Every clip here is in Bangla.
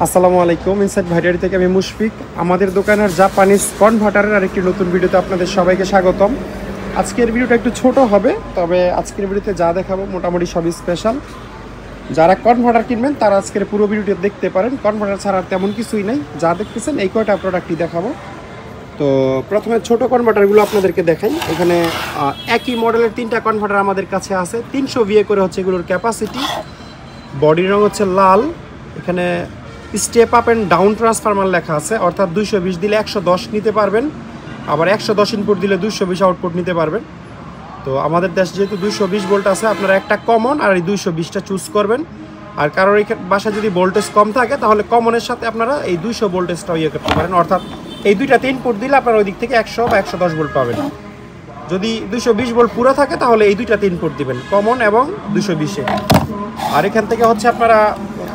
আসসালামু আলাইকুম। ইনসাইড ভাইরারি থেকে আমি মুশফিক। আমাদের দোকানের জাপানিজ কনভার্টারের আরেকটি নতুন ভিডিওতে আপনাদের সবাইকে স্বাগতম। আজকের ভিডিওটা একটু ছোট হবে, তবে আজকের ভিডিওতে যা দেখাবো মোটামুটি সবই স্পেশাল। যারা কনভার্টার কিনবেন তারা আজকের পুরো ভিডিওটি দেখতে পারেন। কনভার্টার ছাড়া তেমন কিছুই নেই, যা দেখতেছেন এই কয়টা প্রোডাক্টই দেখাবো। তো প্রথমে ছোট কনভার্টারগুলো আপনাদেরকে দেখাই। এখানে একই মডেলের 3টা কনভার্টার আমাদের কাছে আছে। 300 VA করে হচ্ছে এগুলোর ক্যাপাসিটি। বডির রং হচ্ছে লাল। এখানে step up and down transformer লেখা আছে, অর্থাৎ 220 দিলে 110 নিতে পারবেন, আবার 110 ইনপুট দিলে 220 আউটপুট নিতে পারবেন। তো আমাদের দেশ যেহেতু 220 ভোল্ট আছে, আপনারা একটা কমন আর এই 220টা চুজ করবেন। আর কারোর এই বাসায় যদি ভোল্টেজ কম থাকে তাহলে কমনের সাথে আপনারা এই 200 ভোল্টেজটাও ইয়ে করতে পারেন, অর্থাৎ এই দুইটাতে ইনপুট দিলে আপনারা ওই দিক থেকে 100 বা 110 ভোল্ট পাবেন। যদি 220 ভোল্ট পুরো থাকে তাহলে এই দুইটাতে ইনপুট দিবেন, কমন এবং 220-এ। আর এখান থেকে হচ্ছে আপনারা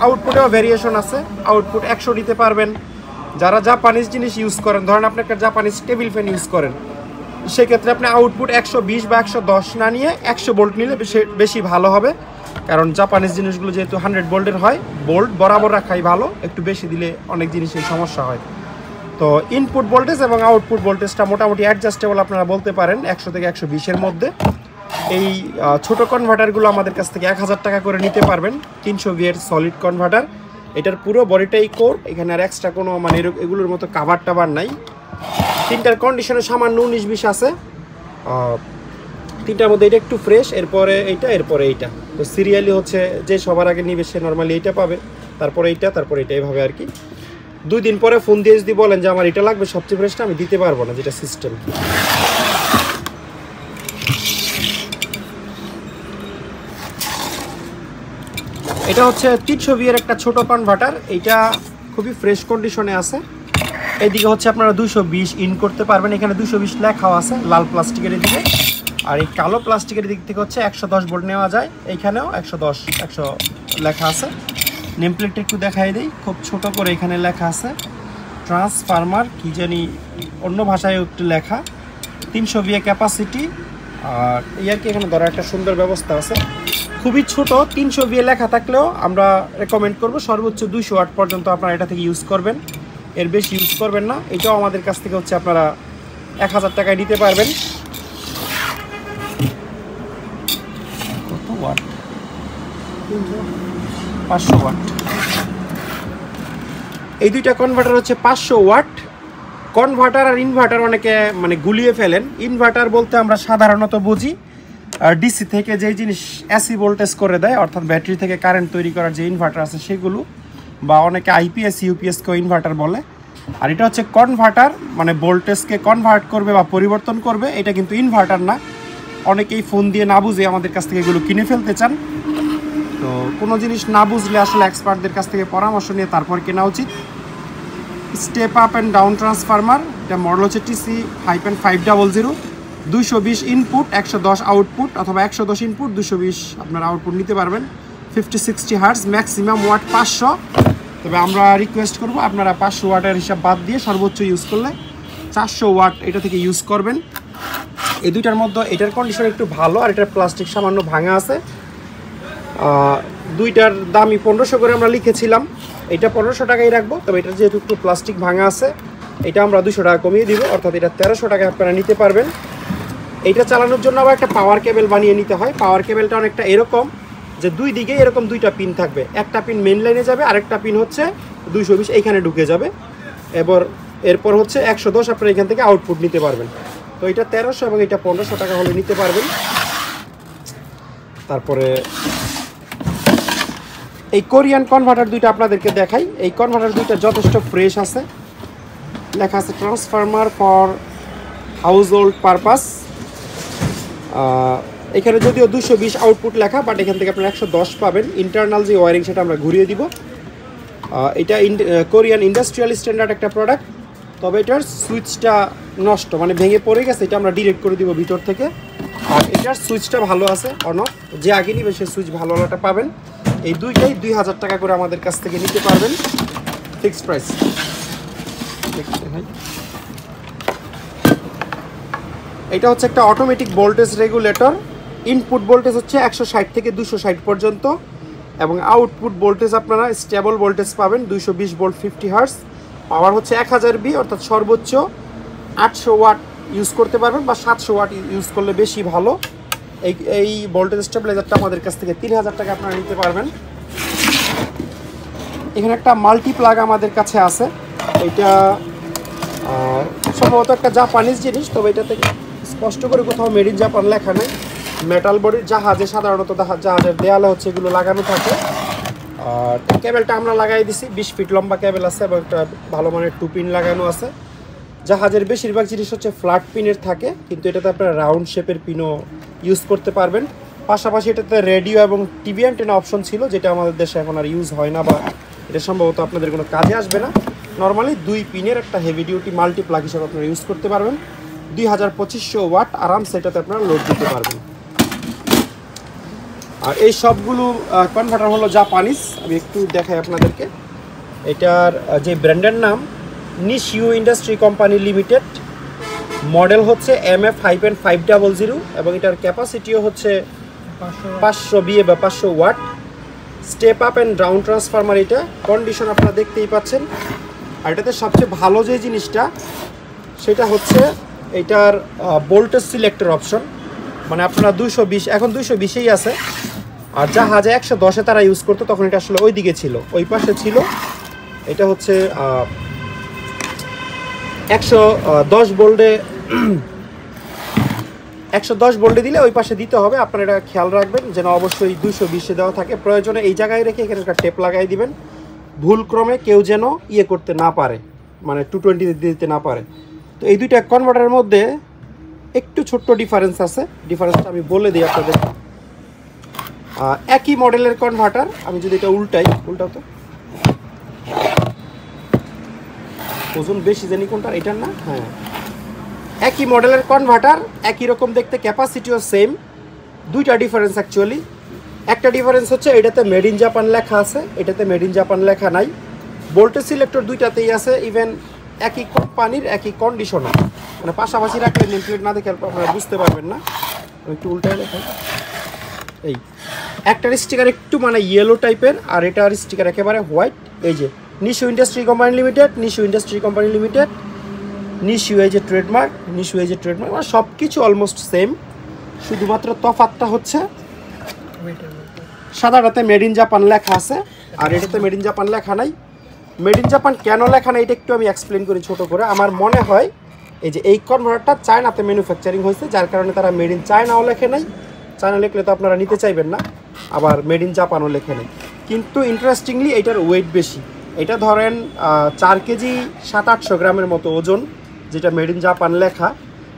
আউটপুটেও ভেরিয়েশন আছে, আউটপুট 100 নিতে পারবেন। যারা জাপানিজ জিনিস ইউজ করেন, ধরেন আপনি একটা জাপানিজ টেবিল ফ্যান ইউজ করেন, সেক্ষেত্রে আপনি আউটপুট 120 বা 110 না নিয়ে 100 ভোল্ট নিলে বেশি ভালো হবে। কারণ জাপানিজ জিনিসগুলো যেহেতু 100 ভোল্টের হয়, ভোল্ট বরাবর রাখাই ভালো, একটু বেশি দিলে অনেক জিনিসের সমস্যা হয়। তো ইনপুট ভোল্টেজ এবং আউটপুট ভোল্টেজটা মোটামুটি অ্যাডজাস্টেবল আপনারা বলতে পারেন 100 থেকে 120-এর মধ্যে। এই ছোট কনভার্টারগুলো আমাদের কাছ থেকে 1000 টাকা করে নিতে পারবেন। 300 VA সলিড কনভার্টার, এটার পুরো বডিটাই কোর, এখানে আর এক্সট্রা কোনো মানে এগুলোর মতো কাভার টাভার নাই। 3টার কন্ডিশনে সামান্য 19-20 আছে। 3টার মধ্যে এটা একটু ফ্রেশ, এরপরে এইটা। তো সিরিয়ালি হচ্ছে যে সবার আগে নিবে সে নর্মালি এইটা পাবে, তারপরে এইটা, এইভাবে আর কি। 2 দিন পরে ফোন দিয়ে যদি বলেন যে আমার এটা লাগবে সবচেয়ে ফ্রেশটা, আমি দিতে পারবো না, যেটা সিস্টেম। এটা হচ্ছে 300 VA একটা ছোট কনভার্টার, এইটা খুবই ফ্রেশ কন্ডিশনে আছে। এইদিকে হচ্ছে আপনারা 220 ইন করতে পারবেন, এখানে 220 লেখাও আছে লাল প্লাস্টিকের দিকে। আর এই কালো প্লাস্টিকের দিক থেকে হচ্ছে 110 ভোল্ট নেওয়া যায়, এইখানেও 100 লেখা আছে। নেম প্লেটটা একটু দেখাই দিই, খুব ছোট করে এখানে লেখা আছে ট্রান্সফরমার, কি জানি অন্য ভাষায় একটু লেখা। 300 VA ক্যাপাসিটি, আর এই আর কি। এখানে ধরার একটা সুন্দর ব্যবস্থা আছে, খুবই ছোট। 300 VA লেখা থাকলেও আমরা রেকমেন্ড করব সর্বোচ্চ 200 ওয়াট পর্যন্ত আপনারা এটা থেকে ইউজ করবেন, এর বেশি ইউজ করবেন না। এটাও আমাদের কাছ থেকে হচ্ছে আপনারা 1000 টাকায় নিতে পারবেন। কত ওয়াট? 500 ওয়াট। এই দুইটা কনভার্টার হচ্ছে 500 ওয়াট। কনভার্টার আর ইনভার্টার অনেকে মানে গুলিয়ে ফেলেন। ইনভার্টার বলতে আমরা সাধারণত বুঝি ডিসি থেকে যেই জিনিস এসি ভোল্টেজ করে দেয়, অর্থাৎ ব্যাটারি থেকে কারেন্ট তৈরি করার যে ইনভার্টার আছে সেগুলো, বা অনেকে আইপিএস ইউপিএসকেও ইনভার্টার বলে। আর এটা হচ্ছে কনভার্টার, মানে ভোল্টেজকে কনভার্ট করবে বা পরিবর্তন করবে, এটা কিন্তু ইনভার্টার না। অনেকেই ফোন দিয়ে না বুঝে আমাদের কাছ থেকে এগুলো কিনে ফেলতে চান। তো কোনো জিনিস না বুঝলে আসলে এক্সপার্টদের কাছ থেকে পরামর্শ নিয়ে তারপর কেনা উচিত। Step up and down transformer, এটা মডেল হচ্ছে TC-500। 220 ইনপুট 110 আউটপুট, অথবা 110 ইনপুট 220 আপনার আউটপুট নিতে পারবেন। 50-60 হার্টজ, ম্যাক্সিমাম ওয়াট 500। তবে আমরা রিকোয়েস্ট করব আপনারা 500 ওয়াটের হিসাব বাদ দিয়ে সর্বোচ্চ ইউজ করলে 400 ওয়াট এটা থেকে ইউজ করবেন। এই দুইটার মধ্যে এটার কন্ডিশন একটু ভালো, আর এটার প্লাস্টিক সামান্য ভাঙা আছে। দুইটার দামই 1500 করে আমরা লিখেছিলাম, এটা 1500 টাকাই রাখবো। তবে এটার যেহেতু একটু প্লাস্টিক ভাঙা আছে, এটা আমরা 200 টাকা কমিয়ে দিব, অর্থাৎ এটা 1300 টাকায় আপনারা নিতে পারবেন। এইটা চালানোর জন্য আবার একটা পাওয়ার কেবল বানিয়ে নিতে হয়। পাওয়ার কেবলটা অনেকটা এরকম যে দুই দিকে এরকম 2টা পিন থাকবে, একটা পিন মেইন লাইনে যাবে, আরেকটা পিন হচ্ছে 220 এইখানে ঢুকে যাবে। এরপর হচ্ছে 110 আপনারা এখান থেকে আউটপুট নিতে পারবেন। তো এটা 1300 এবং এটা 1500 টাকা হলে নিতে পারবেন। তারপরে এই কোরিয়ান কনভার্টার দুইটা আপনাদেরকে দেখাই। এই কনভার্টার দুইটা যথেষ্ট ফ্রেশ আছে, লেখা আছে transformer for house hold purpose. এখানে যদিও 220 আউটপুট লেখা, বাট এখান থেকে আপনারা 110 পাবেন। ইন্টারনাল যে ওয়ারিং সেটা আমরা ঘুরিয়ে দিব। এটা কোরিয়ান ইন্ডাস্ট্রিয়াল স্ট্যান্ডার্ড একটা প্রোডাক্ট, তবে এটার সুইচটা নষ্ট, মানে ভেঙে পড়ে গেছে, এটা আমরা ডিরেক্ট করে দিব ভিতর থেকে। আর এটার সুইচটা ভালো আছে, অন অফ, যে আগে নিবে সে সুইচ ভালোটা পাবেন। এই দুইটাই 2000 টাকা করে আমাদের কাছ থেকে নিতে পারবেন, ফিক্সড প্রাইস। এটা হচ্ছে একটা automatic voltage regulator. Input voltage হচ্ছে 160 থেকে 260 পর্যন্ত, এবং আউটপুট ভোল্টেজ আপনারা স্টেবল ভোল্টেজ পাবেন 220 ভোল্ট 50 হার্টজ। পাওয়ার হচ্ছে 1000 বি, অর্থাৎ সর্বোচ্চ 800 ওয়াট ইউজ করতে পারবেন, বা 700 ওয়াট ইউজ করলে বেশি ভালো। এই ভোল্টেজ স্টেবিলাইজারটা আমাদের কাছ থেকে 3000 টাকা আপনারা নিতে পারবেন। এখানে একটা মাল্টি প্লাগ আমাদের কাছে আছে, এটা সম্ভবত একটা জাপানিজ জিনিস, তবে এটা থেকে স্পষ্ট করে কোথাও মেড ইন জাপান লেখা নেই। মেটাল বডির জাহাজে সাধারণত জাহাজের দেয়ালে হচ্ছে এগুলো লাগানো থাকে। আর কেবেলটা আমরা লাগাই দিছি, 20 ফিট লম্বা কেবেল আছে এবং একটা ভালো মানের 2 পিন লাগানো আছে। জাহাজের বেশিরভাগ জিনিস হচ্ছে ফ্ল্যাট পিনের থাকে, কিন্তু এটাতে আপনারা রাউন্ড শেপের পিনও ইউজ করতে পারবেন। পাশাপাশি এটাতে রেডিও এবং টিভি অ্যান্টেনা অপশন ছিল, যেটা আমাদের দেশে এখন আর ইউজ হয় না, বা এটা সম্ভবত আপনাদের কোনো কাজে আসবে না। নর্মালি 2 পিনের একটা হেভি ডিউটি মাল্টি প্লাগ হিসেবে আপনারা ইউজ করতে পারবেন। 2500 ওয়াট আরামসে এটাতে আপনারা লোড দিতে পারবেন। আর এই সবগুলো কনভার্টার হলো জাপানিজ। আমি একটু দেখাই আপনাদেরকে। এটার যে ব্র্যান্ডের নাম নিশিউ ইন্ডাস্ট্রি কোম্পানি লিমিটেড, মডেল হচ্ছে MF-500 এবং এটার ক্যাপাসিটিও হচ্ছে 500 বিএ বা 500 watt. Step up and down transformer, এটা কন্ডিশন আপনারা দেখতেই পাচ্ছেন। আর এটাতে সবচেয়ে ভালো যে জিনিসটা সেটা হচ্ছে এটার ভোল্টেজ সিলেক্টর অপশন। মানে আপনারা 220, এখন 220এই আছে, আর জাহাজে 110-এ তারা ইউজ করতো, তখন এটা আসলে ওই দিকে ছিল, ওই পাশে ছিল। এটা হচ্ছে 110 ভোল্টে 110 ভোল্টে দিলে ওই পাশে দিতে হবে। আপনারা এটা খেয়াল রাখবেন যেন অবশ্যই 220-এ দেওয়া থাকে। প্রয়োজনে এই জায়গায় রেখে এখানে একটা টেপ লাগাই দিবেন, ভুলক্রমে কেউ যেন ইয়ে করতে না পারে, মানে 220 দিতে না পারে। তো এই দুইটা কনভার্টারের মধ্যে একটু ছোট্ট ডিফারেন্স আছে, ডিফারেন্সটা আমি বলে দিই আপনাদের। একই মডেলের কনভার্টার, আমি যদি এটা উল্টাও তো ওজন বেশি জানি কোনটা, এটার না, হ্যাঁ একই মডেলের কনভার্টার, একই রকম দেখতে, ক্যাপাসিটিও সেম। দুইটা ডিফারেন্স অ্যাকচুয়ালি। একটা ডিফারেন্স হচ্ছে এটাতে মেড ইন জাপান লেখা আছে, এটাতে মেড ইন জাপান লেখা নাই। ভোল্টেজ সিলেক্টর দুইটাতেই আছে, ইভেন একই কোম্পানির একই কন্ডিশনার, মানে পাশাপাশি রাখলে নেম প্লেট না দেখে আপনারা বুঝতে পারবেন না। একটু উল্টায় লেখা, এই একটার স্টিকার একটু মানে ইয়েলো টাইপের, আর এটার স্টিকার একেবারে হোয়াইট। এই যে নিশিউ ইন্ডাস্ট্রি কোম্পানি লিমিটেড, নিশিউ ইন্ডাস্ট্রি কোম্পানি লিমিটেড, নিশিউ এই যে ট্রেডমার্ক, নিশিউ এই যে ট্রেডমার্ক, মানে সব কিছু অলমোস্ট সেম। শুধুমাত্র তফাৎটা হচ্ছে সাদাটাতে মেড ইন জাপান লেখা আছে, আর এটাতে মেড ইন জাপান লেখা নাই। মেড ইন জাপান কেন লেখা নাই এটা একটু আমি এক্সপ্লেন করি ছোটো করে। আমার মনে হয় এই যে এই কনভার্টারটা চায়নাতে ম্যানুফ্যাকচারিং হয়েছে, যার কারণে তারা মেড ইন চায়নাও লেখে নাই। চায়না লিখলে তো আপনারা নিতে চাইবেন না, আবার মেড ইন জাপানও লেখে নেই। কিন্তু ইন্টারেস্টিংলি এটার ওয়েট বেশি। এটা ধরেন 4 কেজি 700-800 গ্রামের মতো ওজন, যেটা মেড ইন জাপান লেখা।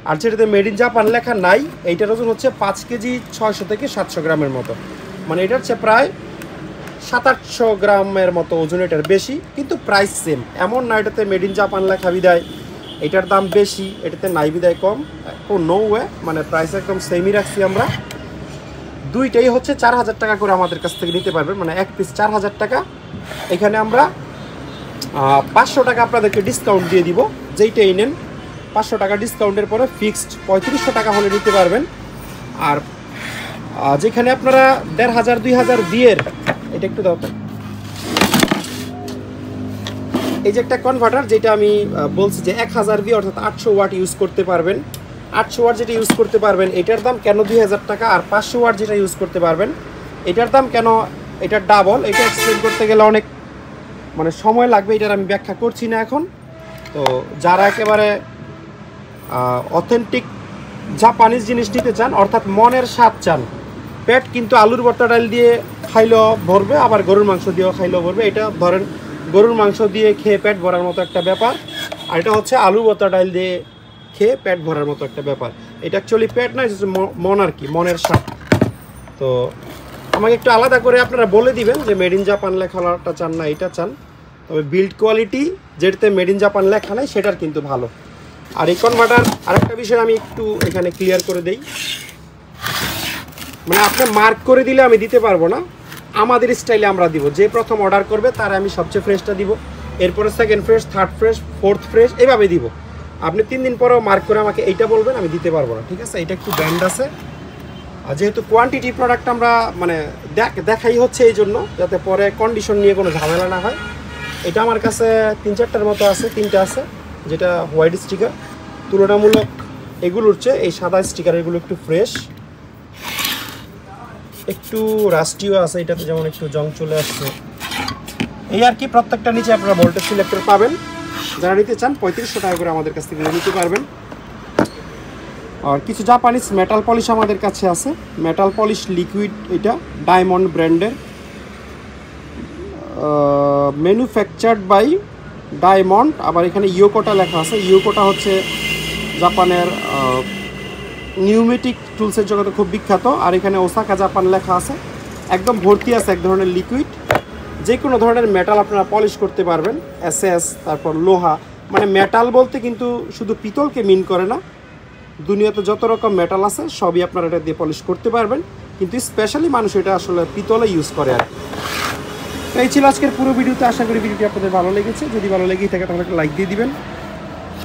আর যেটাতে মেড ইন জাপান লেখা নাই, এইটার ওজন হচ্ছে 5 কেজি 600 থেকে 700 গ্রামের মতো। মানে এটার হচ্ছে প্রায় 700-800 গ্রামের মতো ওজন এটার বেশি, কিন্তু প্রাইস সেম। এমন না এটাতে মেড ইন জাপান লেখা বিদায় এটার দাম বেশি, এটাতে নাই বিদায় কম, নো ওয়ে, মানে প্রাইস একদম সেমই রাখছি আমরা। দুইটাই হচ্ছে 4000 টাকা করে আমাদের কাছ থেকে নিতে পারবেন, মানে এক পিস 4000 টাকা। এখানে আমরা 500 টাকা আপনাদেরকে ডিসকাউন্ট দিয়ে দিব, যেইটাই নেন 500 টাকা ডিসকাউন্টের পরে ফিক্সড 3500 টাকা হলে নিতে পারবেন। আর যেখানে আপনারা 1500-2000 দিয়ে, এটা একটু দাও তো, এই যে একটা কনভার্টার যেটা আমি বলছি যে 1000 বি অর্থাৎ 800 ওয়াট ইউজ করতে পারবেন। 800 ওয়াট যেটা ইউজ করতে পারবেন এটার দাম কেন 2000 টাকা, আর 500 ওয়াট যেটা ইউজ করতে পারবেন এটার দাম কেন এটার ডাবল, এটা এক্সপ্লেন করতে গেলে অনেক মানে সময় লাগবে, এটার আমি ব্যাখ্যা করছি না এখন। তো যারা একেবারে অথেন্টিক জাপানিজ জিনিস নিতে চান, অর্থাৎ মনের স্বাদ চান, পেট কিন্তু আলুর ভর্তা ডাল দিয়ে খাইলেও ভরবে, আবার গরুর মাংস দিয়েও খাইলেও ভরবে। এটা ধরেন গরুর মাংস দিয়ে খেয়ে পেট ভরার মতো একটা ব্যাপার, আর এটা হচ্ছে আলু ভর্তা ডাল দিয়ে খেয়ে পেট ভরার মতো একটা ব্যাপার। এটা অ্যাকচুয়ালি পেট না, এটা হচ্ছে মন আর কি, মনের স্বাদ। তো আমাকে একটু আলাদা করে আপনারা বলে দিবেন যে মেড ইন জাপান লেখাটা চান না এটা চান। তবে বিল্ড কোয়ালিটি যেটাতে মেড ইন জাপান লেখা নাই সেটার কিন্তু ভালো। আর এই কনভার্টার আরেকটা বিষয় আমি একটু এখানে ক্লিয়ার করে দেই, মানে আপনি মার্ক করে দিলে আমি দিতে পারবো না, আমাদের স্টাইলে আমরা দিব। যে প্রথম অর্ডার করবে তার আমি সবচেয়ে ফ্রেশটা দিব, এরপরে second fresh, third fresh, fourth fresh, এইভাবে দিব। আপনি 3 দিন পরেও মার্ক করে আমাকে এইটা বলবেন, আমি দিতে পারবো না, ঠিক আছে? এটা একটু ব্যান্ড আছে, আর যেহেতু কোয়ান্টিটি প্রোডাক্ট আমরা মানে দেখাই হচ্ছে এই জন্য, যাতে পরে কন্ডিশন নিয়ে কোনো ঝামেলা না হয়। এটা আমার কাছে 3-4টার মতো আছে, 3টা আছে, যেটা হোয়াইট স্টিকার। তুলনামূলক এগুলোর চেয়ে এই সাদা স্টিকার এগুলো একটু ফ্রেশ, একটু রাস্টিও আছে এটাতে, যেমন একটু জং চলে আসছে এই আর কি। প্রত্যেকটা নিচে আপনারা ভোল্টেজ সিলেক্টর পাবেন, যারা নিতে চান 3500 টাকা করে আমাদের কাছ থেকে নিতে পারবেন। আর কিছু জাপানিজ মেটাল পলিশ আমাদের কাছে আছে, মেটাল পলিশ লিকুইড, এটা ডায়মন্ড ব্র্যান্ডের, ম্যানুফ্যাকচার্ড বাই ডায়মন্ড। আবার এখানে ইয়োকোটা লেখা আছে, ইয়োকোটা হচ্ছে জাপানের নিউমেটিক টুলসের জগতে খুব বিখ্যাত। আর এখানে ওসাকা জাপান লেখা আছে, একদম ভর্তি আছে এক ধরনের লিকুইড। যে কোনো ধরনের মেটাল আপনারা পলিশ করতে পারবেন, এসএস, তারপর লোহা। মানে মেটাল বলতে কিন্তু শুধু পিতলকে মিন করে না, দুনিয়াতে যত রকম মেটাল আছে সবই আপনারা এটা দিয়ে পলিশ করতে পারবেন, কিন্তু স্পেশালি মানুষ এটা আসলে পিতলে ইউজ করে আর কি। তো এই ছিল আজকের পুরো ভিডিওতে। আশা করি ভিডিওটি আপনাদের ভালো লেগেছে। যদি ভালো লেগেই থাকে তাহলে একটা লাইক দিয়ে দিবেন।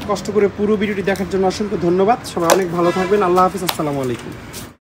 কষ্ট করে পুরো ভিডিওটি দেখার জন্য অসংখ্য ধন্যবাদ। সবাই অনেক ভালো থাকবেন। আল্লাহ হাফিজ, আসসালামু আলাইকুম।